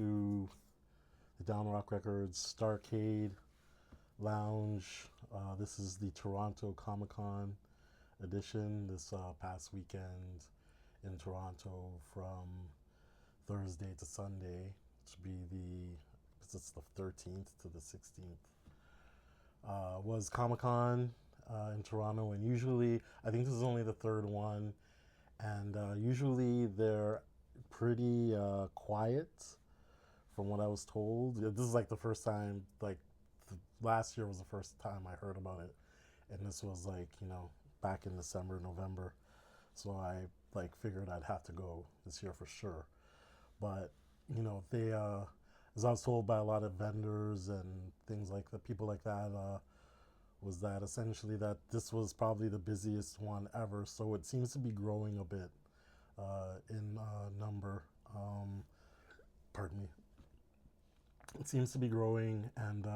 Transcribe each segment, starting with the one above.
to the Downrock Records Starcade Lounge. This is the Toronto Comic Con edition this past weekend in Toronto from Thursday to Sunday, which would be it's the 13th to the 16th. Was Comic Con in Toronto, and usually, I think this is only the third one, and usually they're pretty quiet from what I was told. This is like the first time, like last year was the first time I heard about it, and this was like, back in December, November. So I like figured I'd have to go this year for sure. But they, as I was told by a lot of vendors and things like that, people like that, was that essentially that this was probably the busiest one ever. So it seems to be growing a bit in number. Pardon me. It seems to be growing, and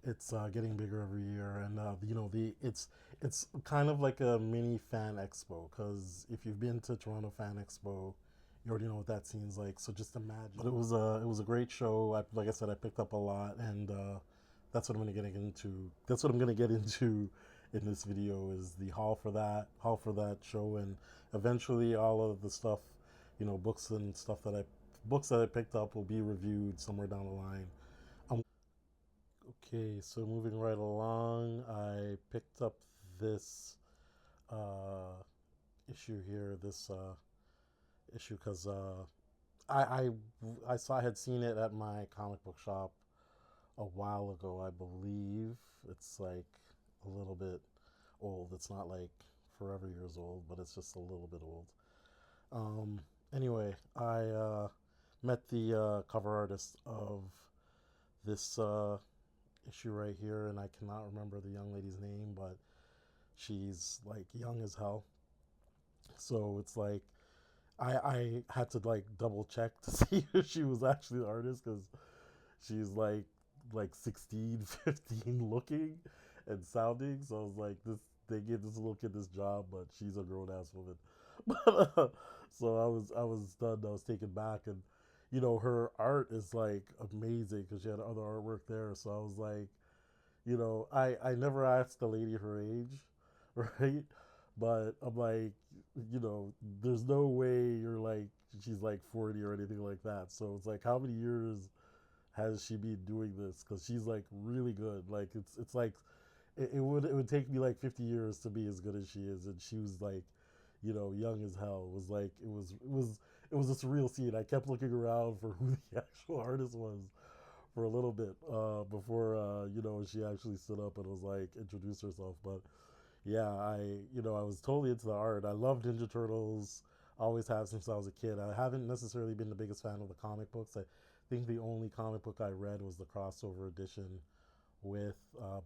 it's getting bigger every year, and the it's kind of like a mini fan expo, because if you've been to Toronto Fan Expo, you already know what that seems like. So just imagine. But it was a great show. Like I said, I picked up a lot, and that's what I'm going to get into. That's what I'm going to get into in this video, is the haul for that show, and eventually all of the stuff, books and stuff books that I picked up will be reviewed somewhere down the line. Okay, so moving right along, I picked up this uh, issue here, this issue, because I I had seen it at my comic book shop a while ago. I believe it's like a little bit old. It's not like forever years old, but it's just a little bit old. Anyway, I met the cover artist of this issue right here, and I cannot remember the young lady's name, but she's like young as hell. So it's like I had to like double check to see if she was actually the artist, because she's like 16, 15 looking and sounding. So I was like, they gave this little kid this job, but she's a grown ass woman. But so I was stunned. I was taken back, and her art is like amazing, because she had other artwork there. So I was like, I never asked the lady her age, right? But I'm like, there's no way you're like, she's like 40 or anything like that. So it's like, how many years has she been doing this? Because she's like really good. Like it's like it would take me like 50 years to be as good as she is, and she was like, young as hell. It was like it was a surreal scene. I kept looking around for who the actual artist was for a little bit before she actually stood up and was like, introduced herself. But yeah, I was totally into the art. I love Ninja Turtles. Always have since I was a kid. I haven't necessarily been the biggest fan of the comic books. I think the only comic book I read was the crossover edition with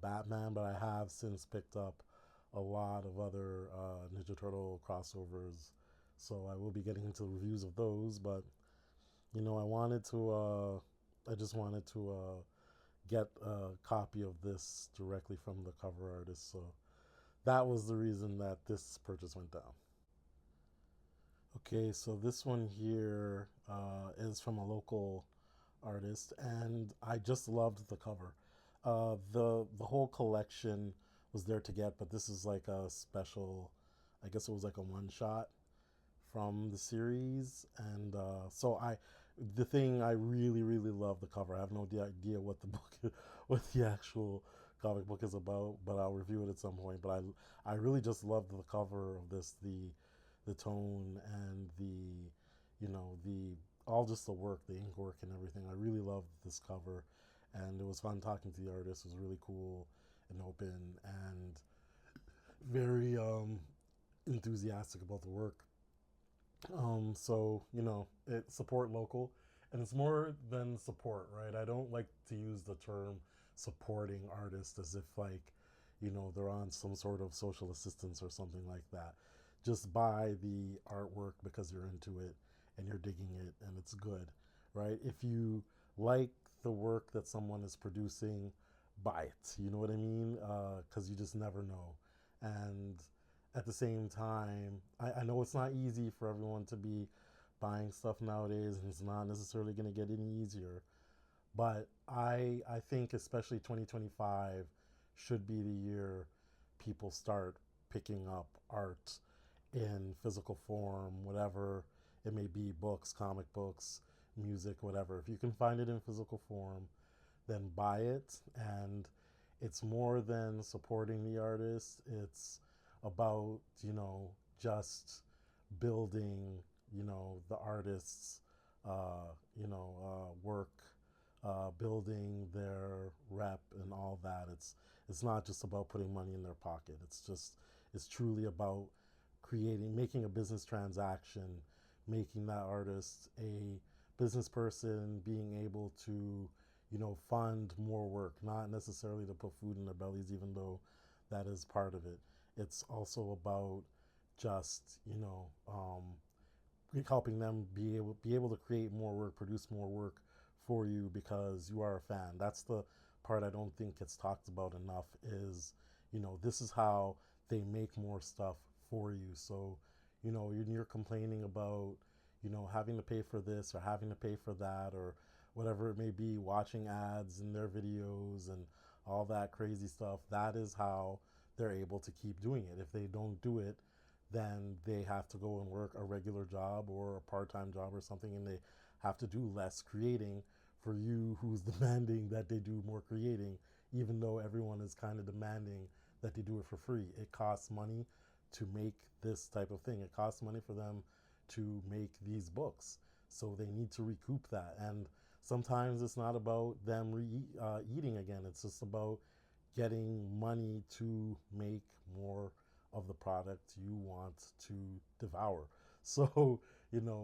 Batman, but I have since picked up a lot of other Ninja Turtle crossovers. So I will be getting into reviews of those. But I just wanted to get a copy of this directly from the cover artist. So that was the reason that this purchase went down. Okay, so this one here is from a local artist, and I just loved the cover. The whole collection was there to get, but this is like a special. I guess it was like a one shot from the series, and the thing, I really really love the cover. I have no idea what the book, what the actual comic book is about, but I'll review it at some point. But I really just loved the cover of this, the tone and the all, just the work, the ink work and everything. I really loved this cover, and it was fun talking to the artist. It was really cool and open, and very enthusiastic about the work. So it support local, and it's more than support, right? I don't like to use the term supporting artists as if like, they're on some sort of social assistance or something like that. Just buy the artwork because you're into it and you're digging it and it's good, right? If you like the work that someone is producing, buy it. You know what I mean? Because you just never know. And at the same time, I know it's not easy for everyone to be buying stuff nowadays, and it's not necessarily going to get any easier. But I think especially 2025 should be the year people start picking up art in physical form, whatever it may be, books, comic books, music, whatever. If you can find it in physical form, then buy it. And it's more than supporting the artist. It's about, just building, the artist's, work, building their rep and all that. It's not just about putting money in their pocket. It's truly about making a business transaction, making that artist a business person, being able to, fund more work, not necessarily to put food in their bellies, even though that is part of it. It's also about just, helping them be able to create more work, produce more work for you because you are a fan. That's the part I don't think gets talked about enough is, this is how they make more stuff for you. So, you're complaining about, having to pay for this or having to pay for that or whatever it may be, watching ads in their videos and all that crazy stuff. That is how they're able to keep doing it. If they don't do it, then they have to go and work a regular job or a part-time job or something, and they have to do less creating for you who's demanding that they do more creating, even though everyone is kind of demanding that they do it for free. It costs money to make this type of thing. It costs money for them to make these books. So they need to recoup that. And sometimes it's not about them eating again. It's just about getting money to make more of the product you want to devour. So,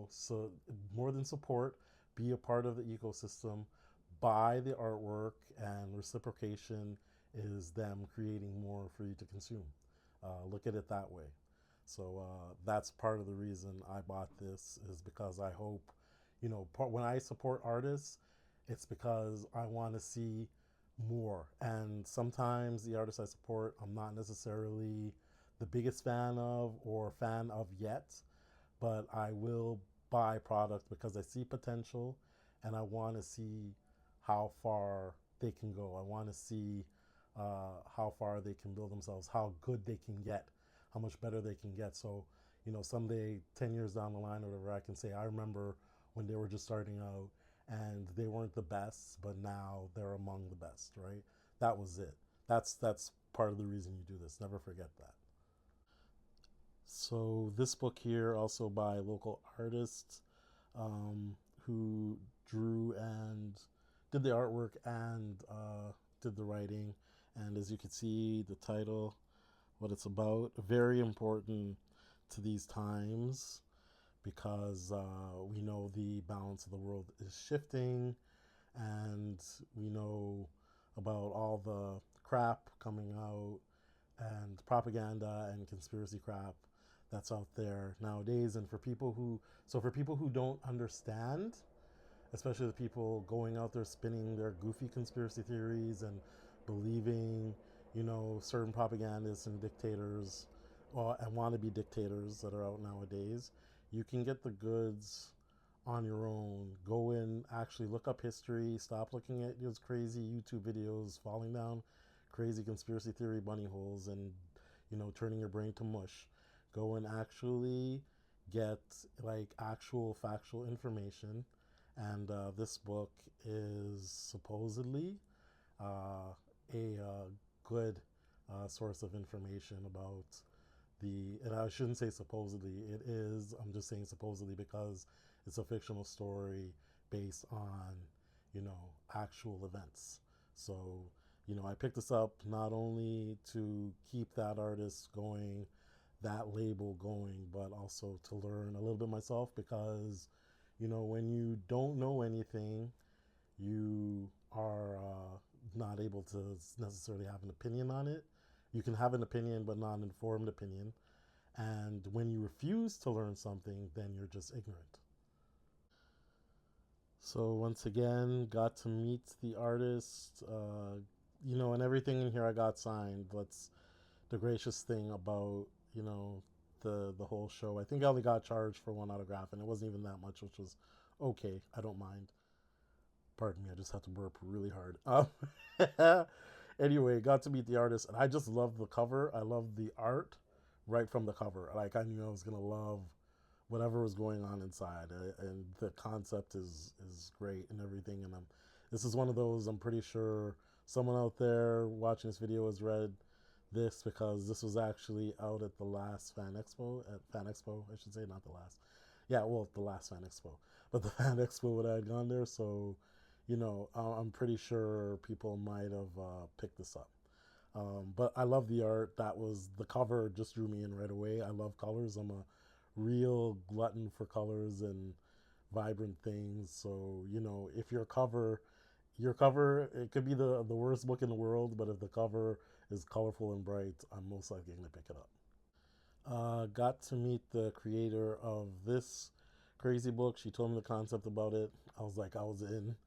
so more than support, be a part of the ecosystem, buy the artwork, and reciprocation is them creating more for you to consume. Look at it that way. So that's part of the reason I bought this is because I hope, when I support artists, it's because I want to see more. And sometimes the artists I support, I'm not necessarily the biggest fan of or fan of yet, but I will buy product because I see potential and I want to see how far they can go. I want to see how far they can build themselves, how good they can get, how much better they can get. So, someday, 10 years down the line or whatever, I can say, I remember when they were just starting out and they weren't the best, but now they're among the best, right? That was it. That's part of the reason you do this. Never forget that. So this book here, also by local artists who drew and did the artwork and did the writing. And as you can see, the title, what it's about, very important to these times because we know the balance of the world is shifting and we know about all the crap coming out and propaganda and conspiracy crap that's out there nowadays. And for people who don't understand, especially the people going out there spinning their goofy conspiracy theories and believing, certain propagandists and dictators and wannabe dictators that are out nowadays, you can get the goods on your own. Go in, actually look up history, stop looking at those crazy YouTube videos, falling down crazy conspiracy theory bunny holes and, turning your brain to mush. Go and actually get like actual factual information. And this book is supposedly a good source of information about and I shouldn't say supposedly, it is, I'm just saying supposedly because it's a fictional story based on, actual events. So, I picked this up not only to keep that artist going, that label going, but also to learn a little bit myself because, when you don't know anything, you are not able to necessarily have an opinion on it. You can have an opinion, but not an informed opinion. And when you refuse to learn something, then you're just ignorant. So once again, got to meet the artist, and everything in here I got signed. That's the gracious thing about, the whole show. I think I only got charged for one autograph, and it wasn't even that much, which was okay. I don't mind. Pardon me, I just had to burp really hard. Anyway, got to meet the artist, and I just love the cover. I love the art right from the cover. Like I knew I was gonna love whatever was going on inside, and the concept is great and everything. And this is one of those. I'm pretty sure someone out there watching this video has read this because this was actually out at the last Fan Expo, I should say, not the last. Yeah, well, the last Fan Expo, but the Fan Expo when I had gone there. So, I'm pretty sure people might have picked this up. But I love the art. The cover just drew me in right away. I love colors. I'm a real glutton for colors and vibrant things. So, if your cover, it could be the worst book in the world, but if the cover is colorful and bright, I'm most likely going to pick it up. Got to meet the creator of this crazy book. She told me the concept about it. I was like, I was in.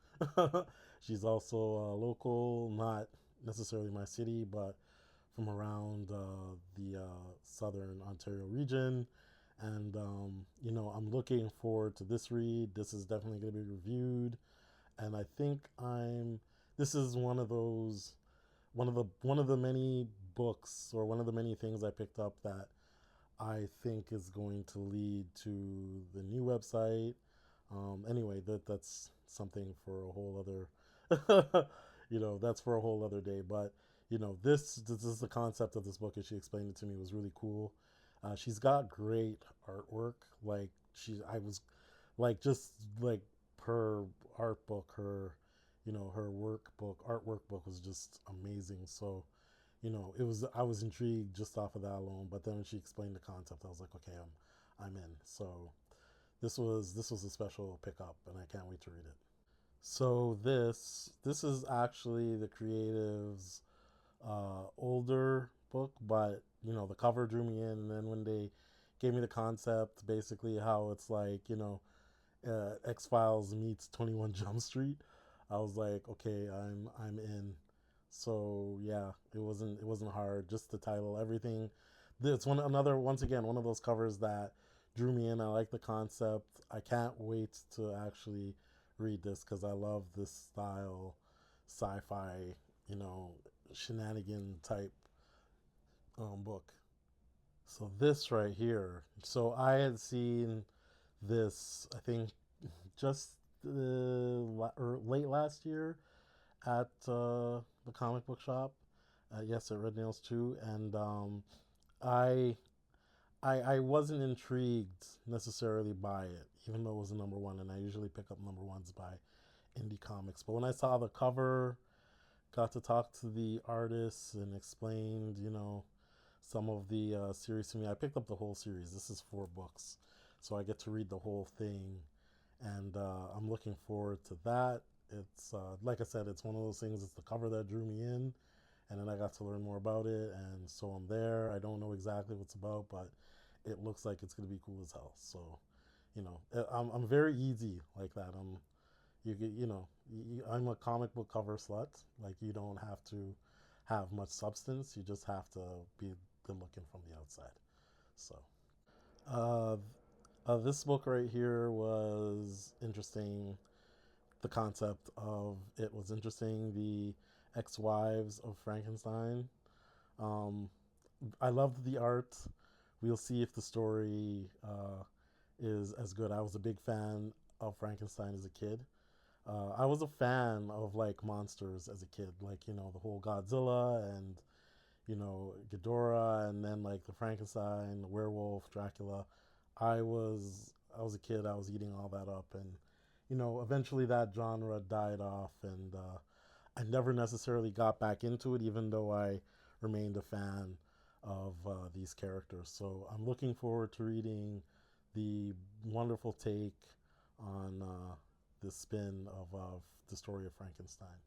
She's also local, not necessarily my city, but from around the southern Ontario region. And, I'm looking forward to this read. This is definitely going to be reviewed. And I think this is one of the many books or one of the many things I picked up that I think is going to lead to the new website. Anyway, that's something for a whole other, that's for a whole other day. But this is the concept of this book, as she explained it to me, was really cool. She's got great artwork. I was like just like her art book, her artwork book was just amazing. So I was intrigued just off of that alone. But then when she explained the concept, I was like, okay, I'm in. So this was a special pickup, and I can't wait to read it. So this is actually the creative's older book, but the cover drew me in, and then when they gave me the concept, basically how it's like X Files meets 21 Jump Street, I was like, okay, I'm in. So yeah, it wasn't hard. Just the title, everything. It's once again one of those covers that drew me in. I like the concept. I can't wait to actually read this because I love this style, sci-fi, you know, shenanigan type book. So this right here. So I had seen this, I think, just late last year at the comic book shop. Yes, at Red Nails too, and I, I wasn't intrigued necessarily by it, even though it was a number one, and I usually pick up number ones by indie comics. But when I saw the cover, got to talk to the artists and explained, some of the series to me. I picked up the whole series. This is 4 books, so I get to read the whole thing, and I'm looking forward to that. It's like I said, it's one of those things. It's the cover that drew me in, and then I got to learn more about it, and so I'm there. I don't know exactly what's about, but it looks like it's gonna be cool as hell. So, I'm very easy like that. I'm a comic book cover slut. Like you don't have to have much substance. You just have to be good looking from the outside. So, uh, this book right here was interesting. The concept of it was interesting. The ex-wives of Frankenstein. Um, I loved the art. We'll see if the story is as good. I was a big fan of Frankenstein as a kid. I was a fan of like monsters as a kid, like the whole Godzilla and Ghidorah, and then like the Frankenstein, the werewolf, Dracula. I was a kid. I was eating all that up, and eventually that genre died off, and I never necessarily got back into it, even though I remained a fan of these characters. So I'm looking forward to reading the wonderful take on the spin of the story of Frankenstein.